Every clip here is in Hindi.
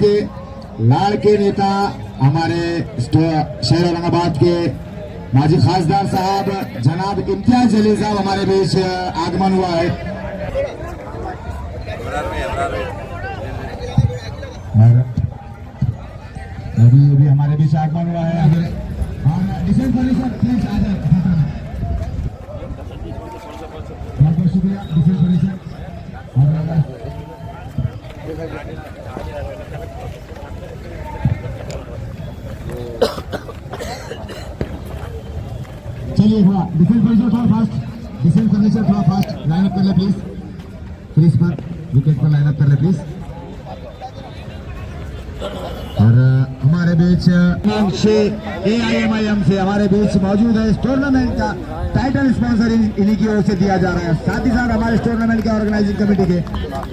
के लाड़ के नेता हमारे शहर औरंगाबाद के माजी खासदार साहब जनाब इम्तियाज जलील साहब हमारे बीच आगमन हुआ है। अभी हमारे बीच आगमन हुआ है। प्लीज आ जाए, बहुत बहुत शुक्रिया चलिए थोड़ा डिफेंस फर्नीचर थोड़ा फास्ट, डिफेंस फर्नीचर थोड़ा फास्ट लाइन अप कर ले प्लीज, क्रीज पर विकेट पर लाइन अप कर ले प्लीज। और हमारे बीच AIMIM से हमारे बीच मौजूद है। इस टूर्नामेंट का टाइटल स्पॉन्सर इन्हीं की ओर से दिया जा रहा है। साथ ही साथ हमारे टूर्नामेंट के ऑर्गेनाइजिंग कमेटी के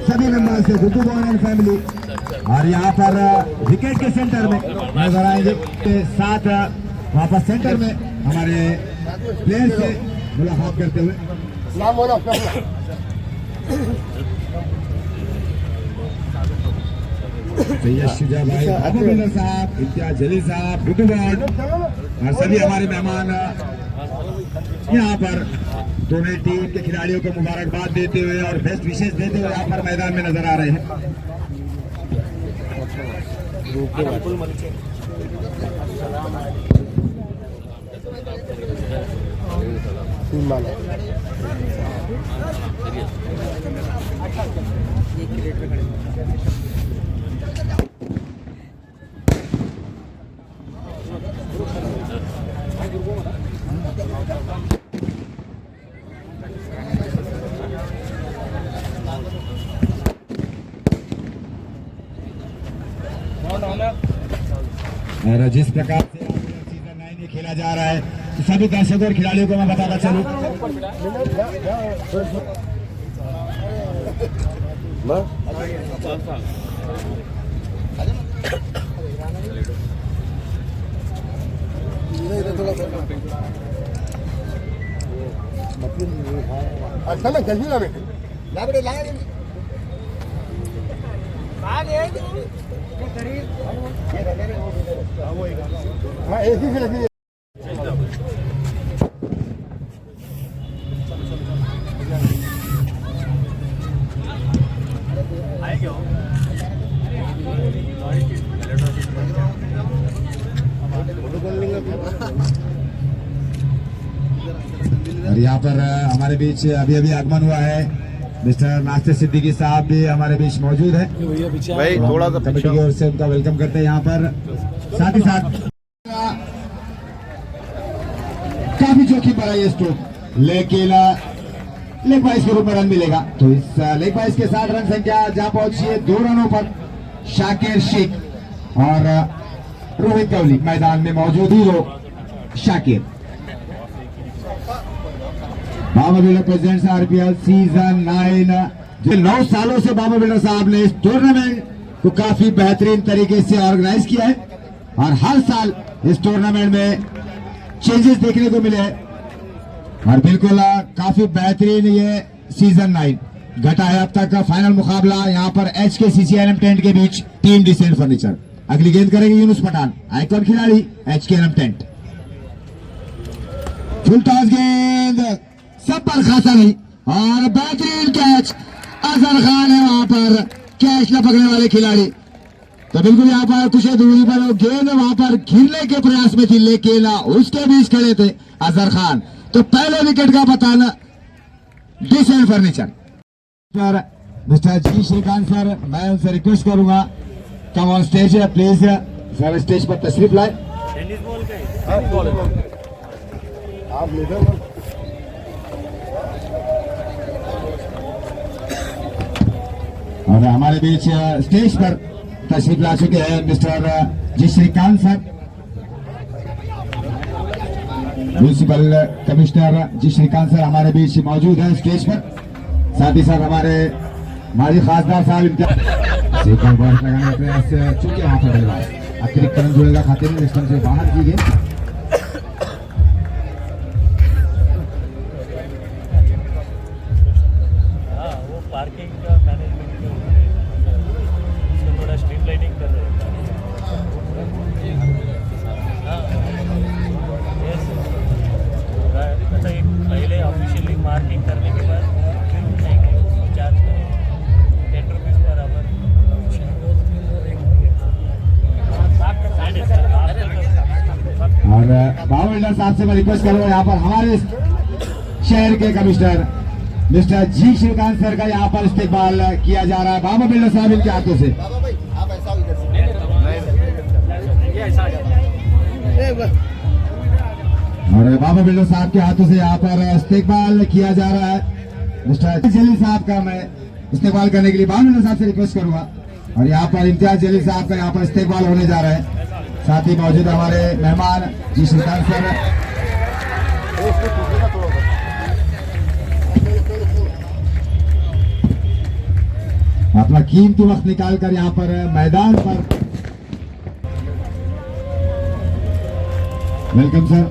सभी मेंबर्स से गुड्डू बॉय एंड फैमिली। और यहाँ पर विकेट के सेंटर में नजर आएंगे के साथ वहाँ पर सेंटर में हमारे प्लेयर से मुलाकात करते हुए सैयद शुजा भाई, बाबू बिल्डर साहब, इम्तियाज जलील साहब, गुड्डू बॉय और सभी हमारे मेहमान यहाँ पर दोनों टीम के खिलाड़ियों को मुबारकबाद देते हुए और बेस्ट विशेष देते हुए यहाँ पर मैदान में नजर आ रहे हैं। और जिस प्रकार से सीजन 9 में खेला जा रहा है तो सभी दर्शकों और खिलाड़ियों को मैं बताता चलूं अच्छा ना जल्दी ना बेटे ला हाँ ऐसी से लगी और यहाँ पर हमारे बीच अभी अभी आगमन हुआ है मिस्टर नास्ते सिद्दीकी साहब भी हमारे बीच मौजूद है भाई। थोड़ा सा कमेटी की ओर से उनका वेलकम करते हैं यहाँ पर। साथ ही साथ काफी जोखिम भरा ये स्ट्रोक, लेकिन लेग बाइस के रूप में रन मिलेगा। तो इस लेग बाइस के साथ रन संख्या जहां पहुंची है 2 रनों पर शाकिर शेख और रोहित कोहली मैदान में मौजूद ही हो शाकिर। बाबा बिल्डर प्रेजेंट्स RPL सीजन 9। 9 सालों से बाबा बिल्डर साहब ने इस टूर्नामेंट को काफी बेहतरीन तरीके से ऑर्गेनाइज किया है और हर साल इस टूर्नामेंट में चेंजेस देखने को मिले हैं और बिल्कुल काफी बेहतरीन ये सीजन 9 घटा है। अब तक का फाइनल मुकाबला यहाँ पर HKCCNM टेंट के बीच टीम डिसेंट फर्नीचर। अगली गेंद करेंगे यूनुस पठान, आइकॉन खिलाड़ी HKNM टेंट। फुल टॉस गेंद सब पर खासा नहीं और बेहतरीन कैच अजहर खान है वहां पर कैच न पकड़ने वाले खिलाड़ी। तो बिल्कुल यहाँ पर कुछ दूरी पर गेंद वहां पर घिरने के प्रयास में थी, लेकिन उसके बीच खड़े थे अजहर खान। तो पहले विकेट का बताना डिसेंट फर्नीचर। मिस्टर जी श्रीकांत सर, मैं उनसे रिक्वेस्ट करूंगा come on stage please sir, stage पर तशरीफ लाए। और हमारे बीच स्टेज पर तशरीफ ला चुके हैं मिस्टर जी श्रीकांत सर, म्यूनिसिपल कमिश्नर जी श्रीकांत सर हमारे बीच मौजूद हैं स्टेज पर। साथ ही साथ हमारे माजी खासदार साहब एक और बॉल लगाने का प्रयास चुके वहां पर अतिरिक्त रन जुड़ेगा खाते में सिस्टम से बाहर की गई। पार्किंग का मैनेजमेंट थोड़ा स्ट्रीट लाइटिंग कर रहे हैं। और बाबा बिल्डर साहब से मैं रिक्वेस्ट करूंगा यहाँ पर हमारे शहर के कमिश्नर मिस्टर जी श्रीकांत सर का यहाँ पर इस्तेमाल किया जा रहा है बाबा बिल्डर साहब इनके हाथों से। बाबा भाई आप ऐसा हो इधर से और बाबा बिल्डर साहब के हाथों से यहाँ पर इस्तेमाल किया जा रहा है। मिस्टर जलील साहब का मैं इस्तेमाल करने के लिए बाबा बिल्डर साहब से रिक्वेस्ट करूंगा और यहाँ पर इम्तियाज जलील साहब का यहाँ पर इस्तेमाल होने जा रहा है। साथ ही मौजूद हमारे मेहमान जी श्रीकांत सर अपना कीमती वक्त निकाल कर यहाँ पर मैदान पर वेलकम सर।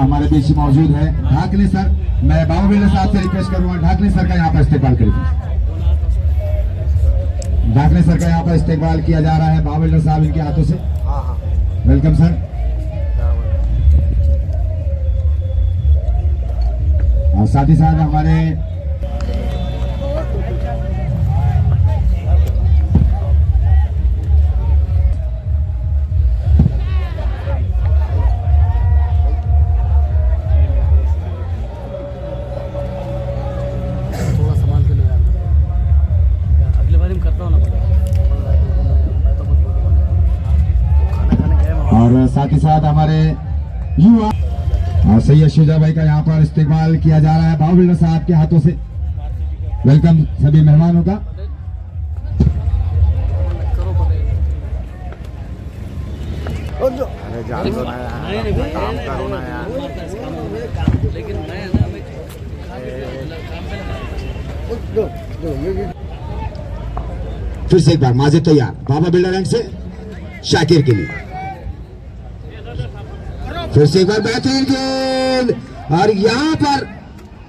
हमारे बीच मौजूद है ढाकने सर। मैं बाबा बिल्डर साहब से रिक्वेस्ट करूंगा ढाकने सर का यहाँ पर इस्तेमाल करेंगे। ढाकने सर का यहाँ पर इस्तेमाल किया जा रहा है बाबा बिल्डर साहब इनके हाथों से। Welcome sir. और साथ ही साथ हमारे थोड़ा संभाल के ले यार, अगली बार करता हूँ ना खाना खाने गए और साथ ही साथ हमारे युवा और सैयद शुजा भाई का यहाँ पर इस्तेमाल किया जा रहा है बाबा बिल्डर साहब के हाथों से। वेलकम सभी मेहमानों का। अरे जानो ना यार, काम करो ना यार। लेकिन मैं फिर से एक बार माजिद तैयार बाबा बिल्डर एंड से शाकिर के लिए। फिर से एक बार बेहतरीन गेंद और यहाँ पर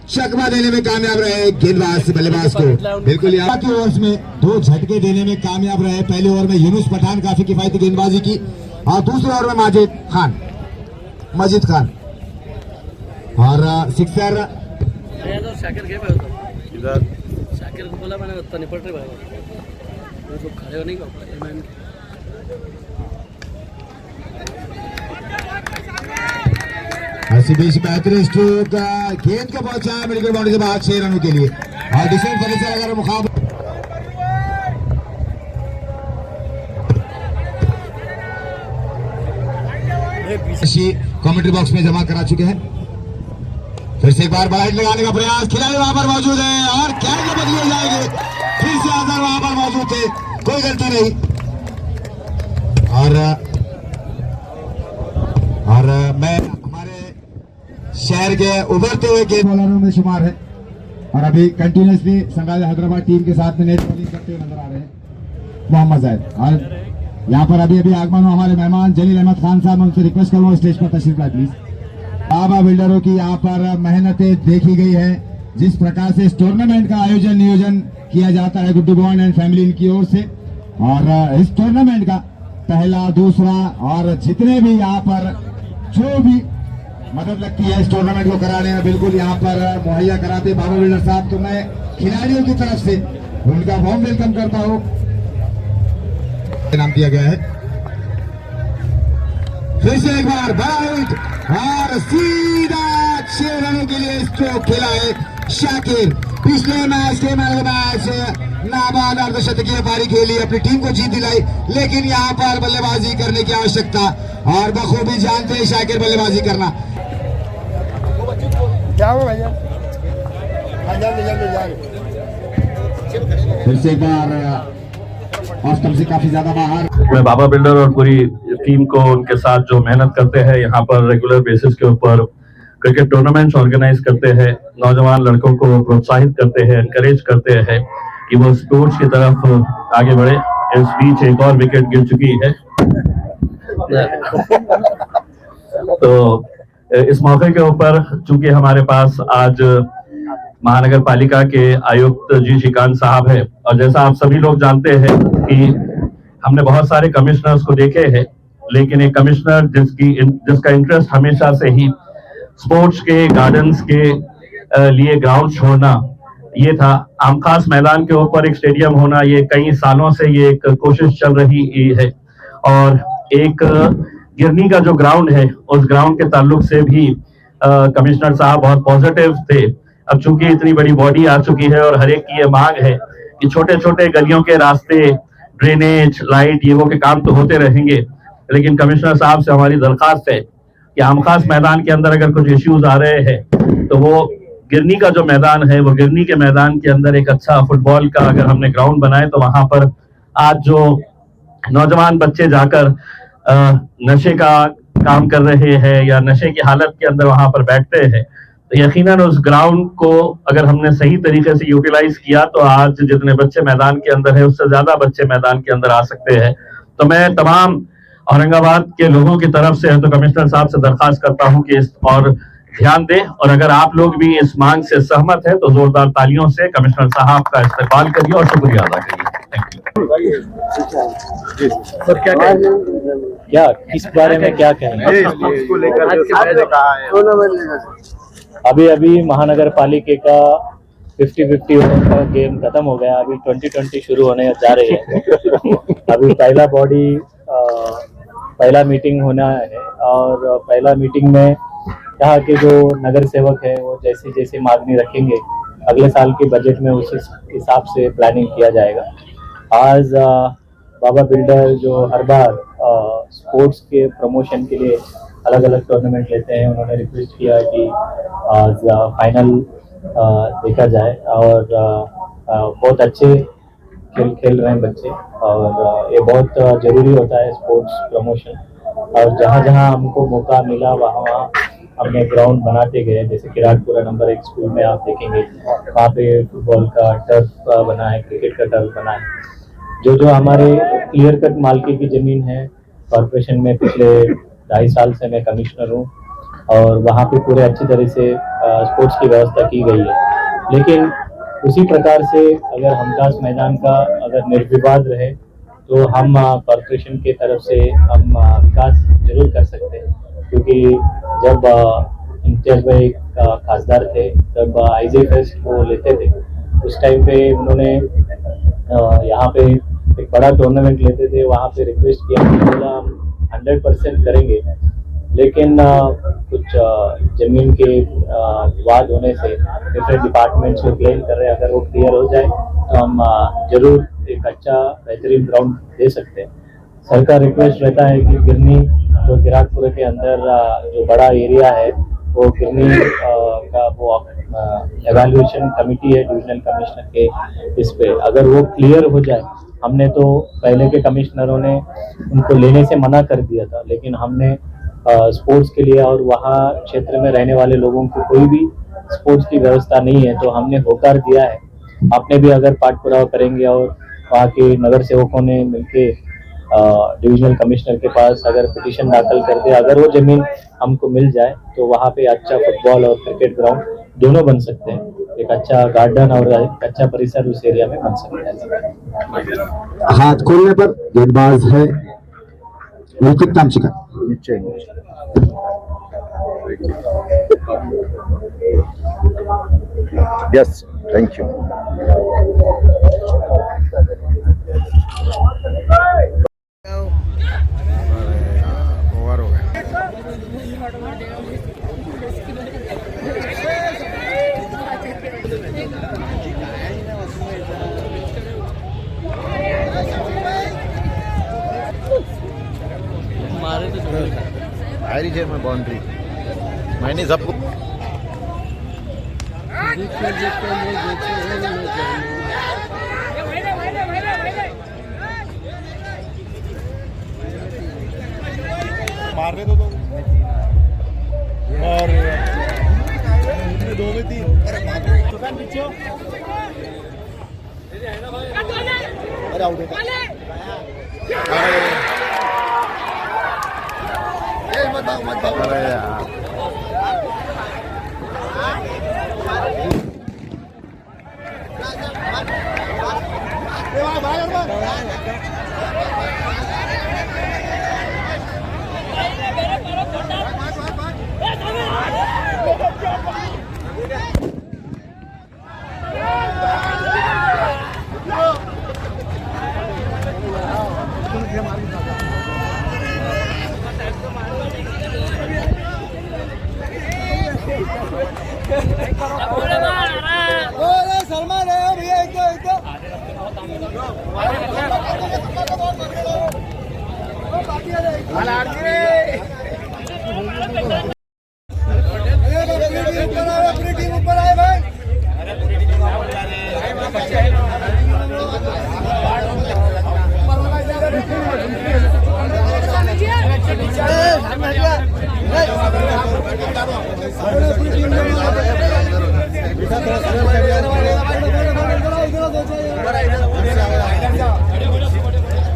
चकमा देने में कामयाब रहे गेंदबाज बल्लेबाज को। बिल्कुल यहाँ के ओवर्स में 2 झटके देने में कामयाब रहे। पहले ओवर में यूनुस पठान काफी किफायती गेंदबाजी की और दूसरे ओवर में मजिद खान और सिक्सर। शाकिर गए भाई इधर शाकिर को बोला मैंने उतना निपट रहे भाई वो तो खड़े नहीं कर पाए। ऐसी बीच बेहतरीन स्ट्रोक गेंद को पहुंचा मेडिकल बाउंड्री से बाहर 6 रनों के लिए और डिसेंट करने से अगर मुकाबला कमेंट्री बॉक्स में जमा करा चुके हैं। फिर से एक बार बड़ा हिट लगाने का प्रयास, खिलाड़ी वहां पर मौजूद है और क्या बदली हो जाएगी। फिर से आजर वहां पर मौजूद थे, कोई गलती नहीं। और मैं हमारे शहर के उभरते हुए गेंद बॉलरों में शुमार है और अभी कंटिन्यूसली सनराइजर्स हैदराबाद टीम के साथ में नेट बॉलिंग करते हुए नजर आ रहे हैं मोहम्मद जाहिद। और यहाँ पर अभी आगमन हो हमारे मेहमान जलील अहमद खान साहब, मैं उनसे रिक्वेस्ट करूंगा स्टेज पर तशरीफ लाए प्लीज। बाबा बिल्डरों की यहाँ पर मेहनतें देखी गई है, जिस प्रकार से इस टूर्नामेंट का नियोजन किया जाता है गुड्डू बॉन्ड एंड फैमिली की ओर से। और इस टूर्नामेंट का पहला, दूसरा और जितने भी यहाँ पर जो भी मदद लगती है इस टूर्नामेंट को कराने में बिल्कुल यहाँ पर मुहैया कराते बाबा बिल्डर साहब। तो मैं खिलाड़ियों की तरफ से उनका वार्म वेलकम करता हूँ। नाम दिया गया है। फिर से एक बार बाइट और सीधा 6 रनों के लिए स्ट्रोक खेला है शाकिर। पिछले मैच के मैच नाबाद अर्धशतकीय पारी खेली, अपनी टीम को जीत दिलाई, लेकिन यहाँ पर बल्लेबाजी करने की आवश्यकता और बखूबी जानते हैं शाकिर बल्लेबाजी करना। फिर से एक बार ऑस्टम से काफी ज्यादा बाहर। मैं बाबा बिल्डर और पूरी टीम को उनके साथ जो मेहनत करते हैं यहाँ पर रेगुलर बेसिस के ऊपर क्रिकेट टूर्नामेंट्स ऑर्गेनाइज करते हैं, नौजवान लड़कों को प्रोत्साहित करते हैं, एनकरेज करते हैं कि वो स्पोर्ट्स की तरफ आगे बढ़े। इस बीच एक और विकेट गिर चुकी है तो इस मौके के ऊपर चूंकि हमारे पास आज महानगर पालिका के आयुक्त जी श्रीकांत साहब है और जैसा आप सभी लोग जानते हैं कि हमने बहुत सारे कमिश्नर्स को देखे हैं, लेकिन एक कमिश्नर जिसका इंटरेस्ट हमेशा से ही स्पोर्ट्स के, गार्डन्स के लिए ग्राउंड छोड़ना, ये था। आमखास मैदान के ऊपर एक स्टेडियम होना, ये कई सालों से ये एक कोशिश चल रही है। और एक गिरनी का जो ग्राउंड है, उस ग्राउंड के ताल्लुक से भी कमिश्नर साहब बहुत पॉजिटिव थे। अब चूंकि इतनी बड़ी बॉडी आ चुकी है और हर एक की ये मांग है कि छोटे छोटे गलियों के रास्ते, ड्रेनेज, लाइट, ये वो के काम तो होते रहेंगे, लेकिन कमिश्नर साहब से हमारी दरखास्त है कि आमखास मैदान के अंदर अगर कुछ इश्यूज आ रहे हैं तो वो गिरनी का जो मैदान है, वो गिरनी के मैदान के अंदर एक अच्छा फुटबॉल का अगर हमने ग्राउंड बनाए तो वहां पर आज जो नौजवान बच्चे जाकर नशे का काम कर रहे हैं या नशे की हालत के अंदर वहां पर बैठते हैं, तो यकीनन उस ग्राउंड को अगर हमने सही तरीके से यूटिलाइज किया तो आज जितने बच्चे मैदान के अंदर है उससे ज्यादा बच्चे मैदान के अंदर आ सकते हैं। तो मैं तमाम औरंगाबाद के लोगों की तरफ से तो कमिश्नर साहब से दरखास्त करता हूं कि इस और ध्यान दें, और अगर आप लोग भी इस मांग से सहमत है तो जोरदार तालियों से कमिश्नर साहब का इस्तेमाल करिए और शुक्रिया अदा करिए। Thank you. सर क्या कहेंगे? क्या किस बारे में क्या कहेंगे? अभी अभी महानगर पालिका का 50-50 ओवर का गेम खत्म हो गया। अभी 2020 शुरू होने जा रही है। अभी पहला मीटिंग होना है और पहला मीटिंग में यहाँ के जो नगर सेवक है वो जैसे जैसे मांगनी रखेंगे अगले साल के बजट में उस हिसाब से प्लानिंग किया जाएगा। आज बाबा बिल्डर जो हर बार स्पोर्ट्स के प्रमोशन के लिए अलग अलग टूर्नामेंट लेते हैं, उन्होंने रिक्वेस्ट किया कि आज फाइनल देखा जाए और बहुत अच्छे खेल रहे हैं बच्चे और ये बहुत ज़रूरी होता है स्पोर्ट्स प्रमोशन। और जहाँ जहाँ हमको मौका मिला वहाँ हमने ग्राउंड बनाते गए। जैसे किराटपुरा नंबर 1 स्कूल में आप देखेंगे वहाँ पे फुटबॉल का टर्फ बना है, क्रिकेट का टर्फ बना है। जो हमारे क्लियर कट मालकी की ज़मीन है कॉरपोरेशन में, पिछले 2.5 साल से मैं कमिश्नर हूँ और वहाँ पे पूरे अच्छी तरह से स्पोर्ट्स की व्यवस्था की गई है। लेकिन उसी प्रकार से अगर हमखास मैदान का अगर निर्विवाद रहे तो हम कॉरपोरेशन के तरफ से हम विकास जरूर कर सकते हैं, क्योंकि जब इम्तियाज भाई खासदार थे तब आईजे फेस्ट वो लेते थे, उस टाइम पे उन्होंने यहाँ पे एक बड़ा टूर्नामेंट लेते थे। वहाँ पे रिक्वेस्ट किया, बोला हम 100% करेंगे, लेकिन कुछ जमीन के विवाद होने से डिफरेंट डिपार्टमेंट्स को क्लेम कर रहे हैं। अगर वो क्लियर हो जाए तो हम जरूर एक अच्छा बेहतरीन ग्राउंड दे सकते हैं। सर का रिक्वेस्ट रहता है कि गिरनी जो किराटपुरा के अंदर जो बड़ा एरिया है वो गिरनी का वो एवेल्यूएशन कमेटी है डिविजनल कमिश्नर के, इस पे अगर वो क्लियर हो जाए। हमने तो पहले के कमिश्नरों ने उनको लेने से मना कर दिया था, लेकिन हमने स्पोर्ट्स के लिए और वहाँ क्षेत्र में रहने वाले लोगों को कोई भी स्पोर्ट्स की व्यवस्था नहीं है तो हमने होकार दिया है। आपने भी अगर पाठ पुरावा करेंगे और वहाँ के नगर सेवकों ने मिलके डिविजनल कमिश्नर के पास अगर पिटीशन दाखिल कर दे, अगर वो जमीन हमको मिल जाए तो वहाँ पे अच्छा फुटबॉल और क्रिकेट ग्राउंड दोनों बन सकते हैं। एक अच्छा गार्डन और एक अच्छा परिसर उस एरिया में बन सकता है। हाथ खोलने पर गेंदबाज है मुल्कित तामशिका। Yes, thank you. मारे तो जोड़ हारी जेल में बाउंड्री मैंने सबको मारने दो और 2 में 3 अरे आउट मत अरे यार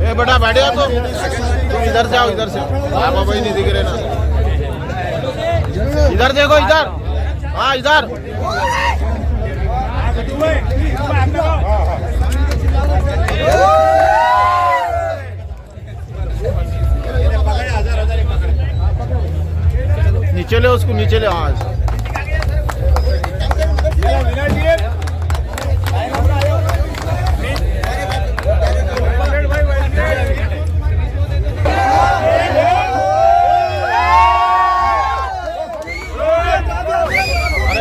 ए बेटा बैठे हो तुम इधर से आओ, इधर से। बाबा भाई नहीं दिख रहे ना, इधर देखो, इधर। हाँ इधर। नीचे ले उसको, नीचे ले। हाँ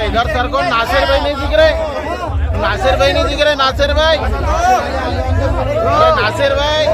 इधर सर को नासिर भाई नहीं दिख रहे, नासिर भाई नहीं दिख रहे, नासिर भाई, नासिर भाई।